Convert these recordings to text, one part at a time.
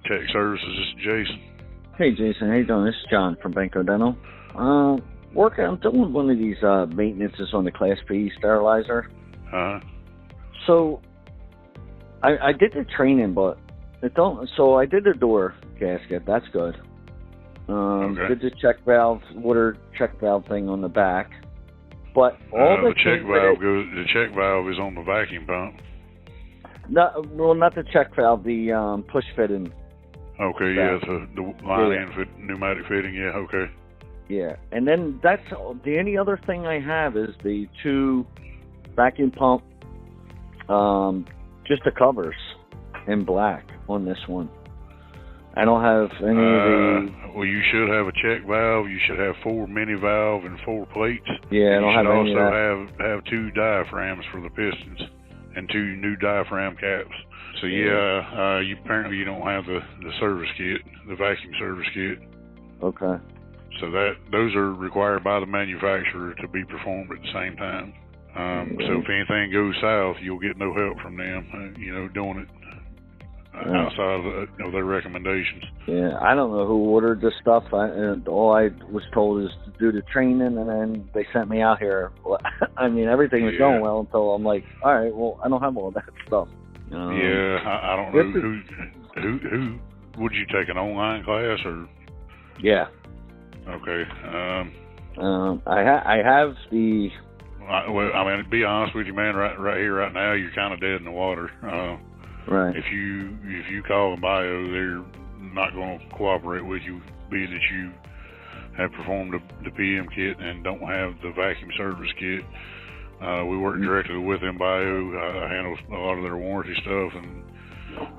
Tech Services. This is Jason. Hey, Jason. How you doing? This is John from Benco Dental. I'm doing one of these maintenances on the Class B sterilizer. So I did the training, but it don't. So I did the door gasket. That's good. Okay. Did the check valve, water check valve thing on the back. But all the check valve goes. The check valve is on the vacuum pump. No, well, not the check valve. The push fitting. Okay, yeah, the line-in pneumatic fitting. Yeah, okay. Yeah, and then that's the only other thing I have is the 2 vacuum pump, just the covers in black on this one. I don't have any of the... Well, you should have a check valve. You should have 4 mini valve and 4 plates. Yeah, I don't have any of that. You should also have 2 diaphragms for the pistons and 2 new diaphragm caps. So you apparently you don't have the service kit, the vacuum service kit. Okay. So those are required by the manufacturer to be performed at the same time. So if anything goes south, you'll get no help from them. Doing it outside of their recommendations. Yeah, I don't know who ordered this stuff. All I was told is to do the training, and then they sent me out here. I mean, everything was going well until I'm like, all right, well, I don't have all that stuff. I don't know who would you take an online class or? Yeah. Okay. I have the. Well, I mean, to be honest with you, man, right here, right now, you're kind of dead in the water. Right. If you call Enbio, they're not going to cooperate with you, being that you have performed the PM kit and don't have the vacuum service kit. We work directly with Enbio. I handle a lot of their warranty stuff, and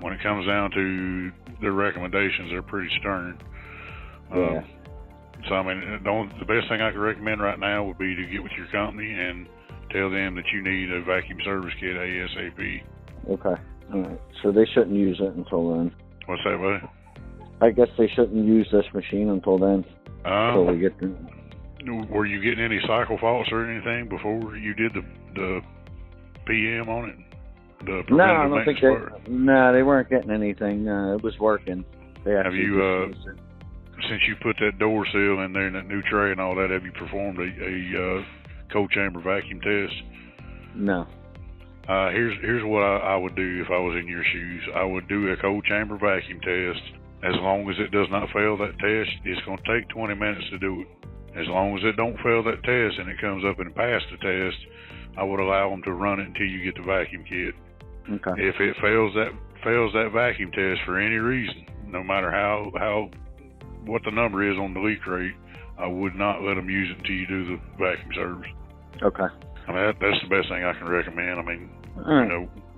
when it comes down to their recommendations, they're pretty stern. So, I mean, the best thing I could recommend right now would be to get with your company and tell them that you need a vacuum service kit ASAP. Okay. All right. So they shouldn't use it until then. What's that, buddy? I guess they shouldn't use this machine until then. Until we get the... Were you getting any cycle faults or anything before you did the PM on it? No, I don't think they weren't getting anything. It was working. Have you, since you put that door seal in there and that new tray and all that, have you performed a cold chamber vacuum test? No. Here's what I would do if I was in your shoes. I would do a cold chamber vacuum test. As long as it does not fail that test, it's going to take 20 minutes to do it. As long as it don't fail that test and it comes up and passed the test, I would allow them to run it until you get the vacuum kit. Okay. If it fails that vacuum test for any reason, no matter what the number is on the leak rate, I would not let them use it until you do the vacuum service. Okay. I mean, that's the best thing I can recommend. I mean,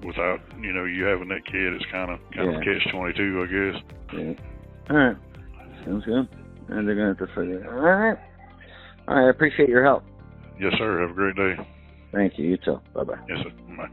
without you having that kit, it's kind of a catch-22, I guess. Yeah. All right. Sounds good. And they're going to have to figure it out. All right. All right. I appreciate your help. Yes, sir. Have a great day. Thank you. You too. Bye-bye. Yes, sir. Bye.